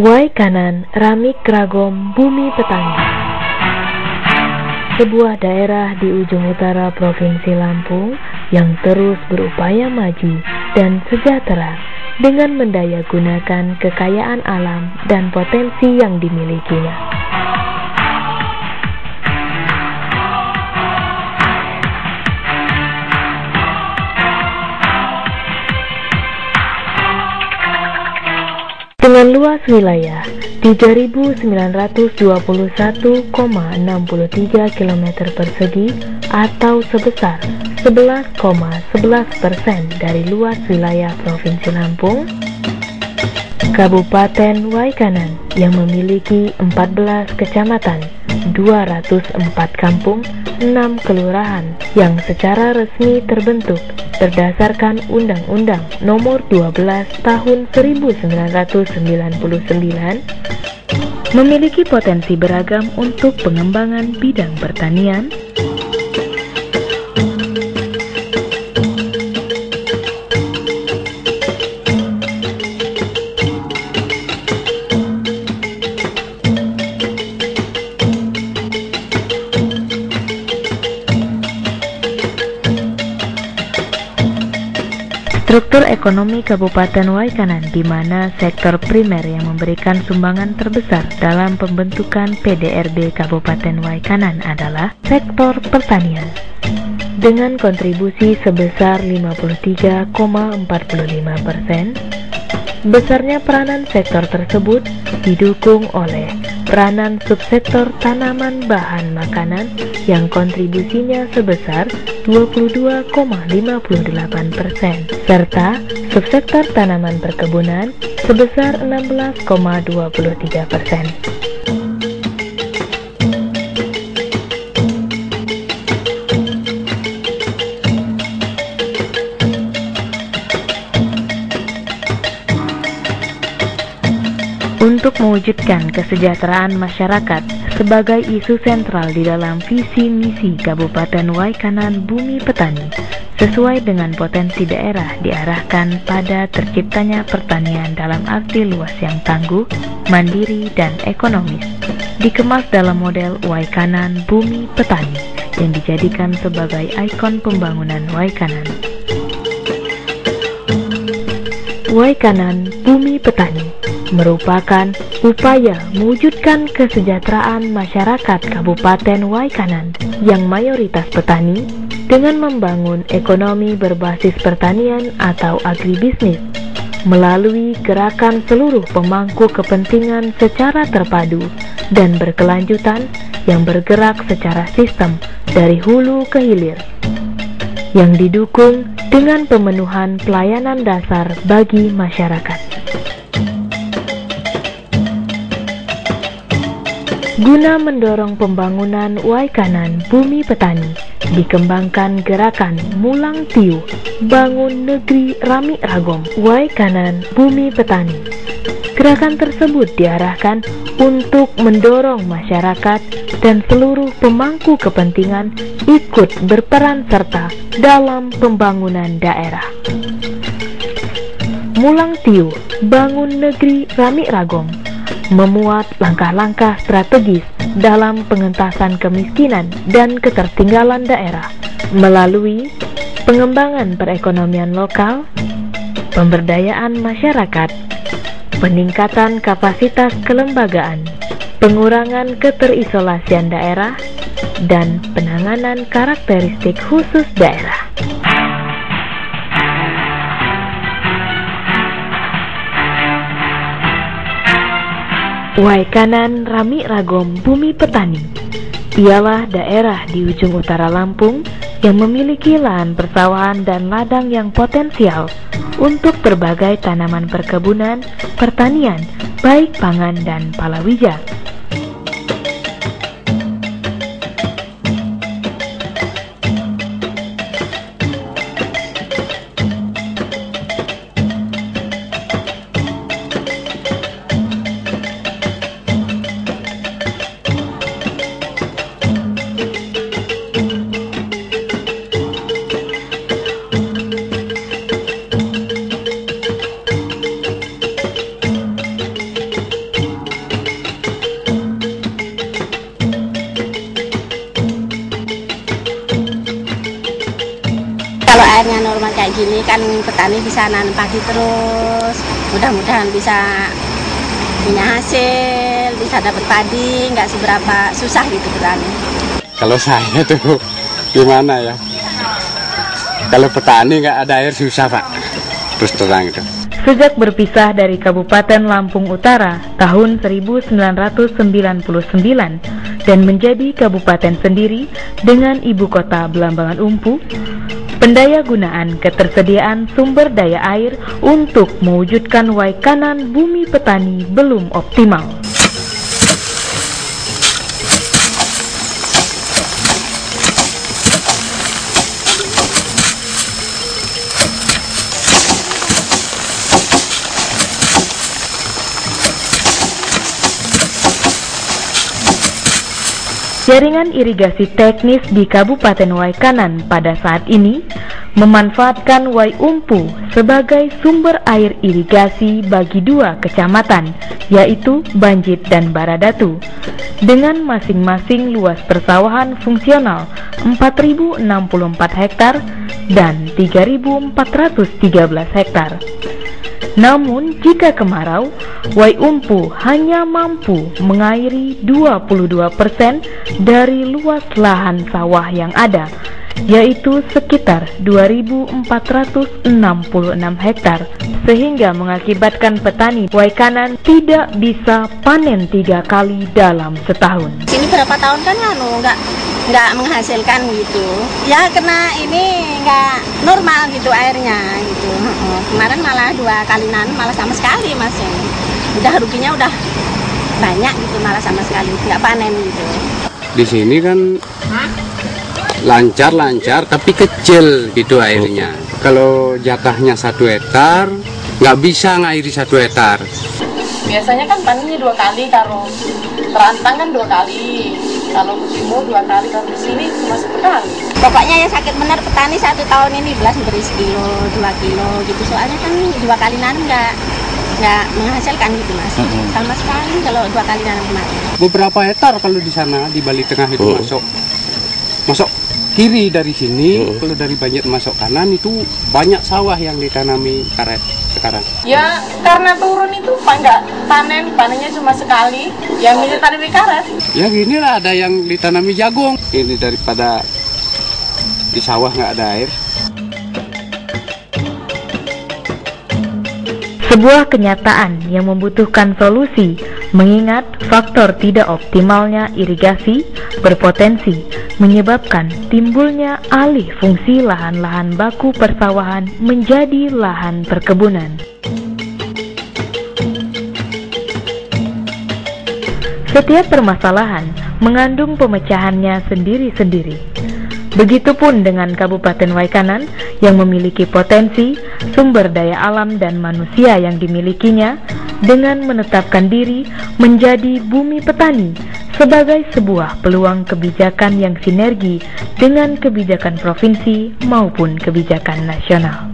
Waikanan Ramik Ragom Bumi Petani, sebuah daerah di ujung utara Provinsi Lampung yang terus berupaya maju dan sejahtera dengan mendayagunakan kekayaan alam dan potensi yang dimilikinya. Dengan luas wilayah 3.921,63 km persegi atau sebesar 11,11% dari luas wilayah Provinsi Lampung, Kabupaten Waikanan yang memiliki 14 kecamatan, 204 kampung, 6 kelurahan yang secara resmi terbentuk berdasarkan Undang-Undang Nomor 12 Tahun 1999, memiliki potensi beragam untuk pengembangan bidang pertanian, struktur ekonomi Kabupaten Waikanan, di mana sektor primer yang memberikan sumbangan terbesar dalam pembentukan PDRB Kabupaten Waikanan adalah sektor pertanian, dengan kontribusi sebesar 53,45%. Besarnya peranan sektor tersebut didukung oleh peranan subsektor tanaman bahan makanan yang kontribusinya sebesar 22,58%, serta subsektor tanaman perkebunan sebesar 16,23%. Untuk mewujudkan kesejahteraan masyarakat sebagai isu sentral di dalam visi misi Kabupaten Waikanan Bumi Petani, sesuai dengan potensi daerah diarahkan pada terciptanya pertanian dalam arti luas yang tangguh, mandiri, dan ekonomis, dikemas dalam model Waikanan Bumi Petani yang dijadikan sebagai ikon pembangunan Waikanan. Waikanan Bumi Petani merupakan upaya mewujudkan kesejahteraan masyarakat Kabupaten Waikanan yang mayoritas petani dengan membangun ekonomi berbasis pertanian atau agribisnis melalui gerakan seluruh pemangku kepentingan secara terpadu dan berkelanjutan yang bergerak secara sistem dari hulu ke hilir, yang didukung dengan pemenuhan pelayanan dasar bagi masyarakat. Guna mendorong pembangunan Waikanan Bumi Petani, dikembangkan gerakan Mulang Tiuh Bangun Negeri Ramik Ragom Waikanan Bumi Petani. Gerakan tersebut diarahkan untuk mendorong masyarakat dan seluruh pemangku kepentingan ikut berperan serta dalam pembangunan daerah. Mulang Tiuh Bangun Negeri Ramik Ragom memuat langkah-langkah strategis dalam pengentasan kemiskinan dan ketertinggalan daerah melalui pengembangan perekonomian lokal, pemberdayaan masyarakat, peningkatan kapasitas kelembagaan, pengurangan keterisolasian daerah, dan penanganan karakteristik khusus daerah. Waikanan Ramik Ragom Bumi Petani ialah daerah di ujung utara Lampung yang memiliki lahan persawahan dan ladang yang potensial untuk berbagai tanaman perkebunan, pertanian, baik pangan dan palawija. gini kan petani bisa nanam padi terus, mudah-mudahan bisa punya hasil, bisa dapat padi, nggak seberapa susah gitu petani. Kalau saya tuh gimana ya, kalau petani nggak ada air susah Pak, terus terang itu. Sejak berpisah dari Kabupaten Lampung Utara tahun 1999 dan menjadi kabupaten sendiri dengan ibu kota Belambangan Umpu, pendayagunaan ketersediaan sumber daya air untuk mewujudkan Waikanan Bumi Petani belum optimal. Jaringan irigasi teknis di Kabupaten Waikanan pada saat ini memanfaatkan Wai Umpu sebagai sumber air irigasi bagi dua kecamatan, yaitu Banjit dan Baradatu, dengan masing-masing luas persawahan fungsional 4.064 hektar dan 3.413 hektar. Namun jika kemarau, Wai Umpu hanya mampu mengairi 22% dari luas lahan sawah yang ada, yaitu sekitar 2.466 hektar, sehingga mengakibatkan petani Waikanan tidak bisa panen 3 kali dalam setahun. Sini berapa tahun kan nggak menghasilkan gitu, ya karena ini nggak normal gitu airnya gitu. Kemarin malah 2 kali nanam malah sama sekali Mas, udah ruginya udah banyak gitu, malah sama sekali nggak panen gitu. Di sini kan lancar tapi kecil gitu airnya. Kalau jatahnya 1 hektar nggak bisa ngairi 1 hektar. Biasanya kan panennya 2 kali, kalau terantang kan 2 kali, kalau musimmu 2 kali, kalau di sini cuma 1 kali. Pokoknya ya sakit benar petani 1 tahun ini belas beri sekilo 2 kilo gitu, soalnya kan 2 kali nanam nggak menghasilkan gitu Mas. Sama sekali kalau 2 kali nanam kemarin. Beberapa hektar kalau di sana di Bali Tengah itu masuk kiri dari sini, kalau dari Banjir masuk kanan itu banyak sawah yang ditanami karet sekarang. Ya karena turun itu nggak panennya cuma sekali, yang ini tanami karet. Ya gini lah, ada yang ditanami jagung. Ini daripada di sawah nggak ada air. Sebuah kenyataan yang membutuhkan solusi, mengingat faktor tidak optimalnya irigasi berpotensi menyebabkan timbulnya alih fungsi lahan-lahan baku persawahan menjadi lahan perkebunan. Setiap permasalahan mengandung pemecahannya sendiri-sendiri. Begitupun dengan Kabupaten Waikanan yang memiliki potensi, sumber daya alam dan manusia yang dimilikinya, dengan menetapkan diri menjadi bumi petani sebagai sebuah peluang kebijakan yang sinergi dengan kebijakan provinsi maupun kebijakan nasional.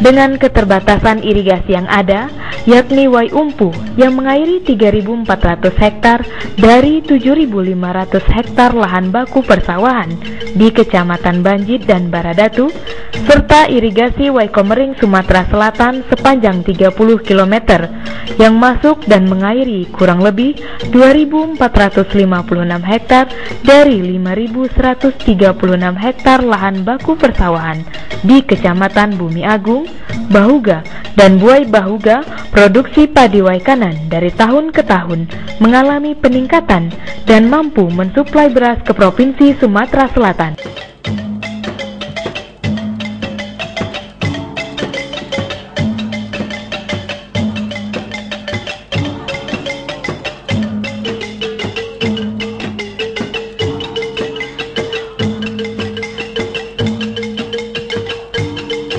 Dengan keterbatasan irigasi yang ada, yakni Wai Umpu yang mengairi 3.400 hektar dari 7.500 hektar lahan baku persawahan di Kecamatan Banjit dan Baradatu, serta irigasi Wai Komering Sumatera Selatan sepanjang 30 km yang masuk dan mengairi kurang lebih 2.456 hektar dari 5.136 hektar lahan baku persawahan di Kecamatan Bumi Agung, Bahuga, dan Buai Bahuga. Produksi padi Waikanan dari tahun ke tahun mengalami peningkatan dan mampu mensuplai beras ke Provinsi Sumatera Selatan.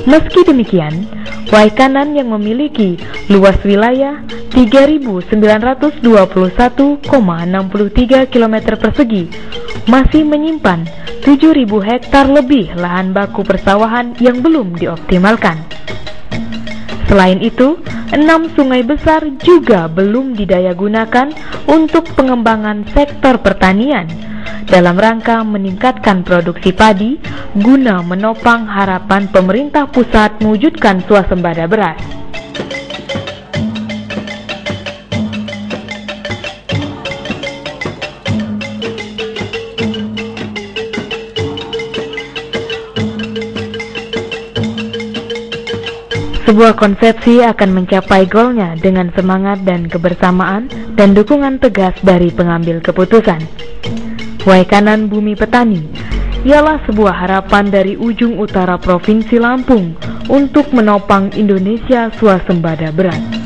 Meski demikian, Waikanan yang memiliki luas wilayah 3.921,63 km persegi masih menyimpan 7.000 hektar lebih lahan baku persawahan yang belum dioptimalkan. Selain itu, 6 sungai besar juga belum didayagunakan untuk pengembangan sektor pertanian dalam rangka meningkatkan produksi padi guna menopang harapan pemerintah pusat mewujudkan swasembada beras. Sebuah konsepsi akan mencapai goalnya dengan semangat dan kebersamaan dan dukungan tegas dari pengambil keputusan. Waikanan Bumi Petani ialah sebuah harapan dari ujung utara Provinsi Lampung untuk menopang Indonesia swasembada beras.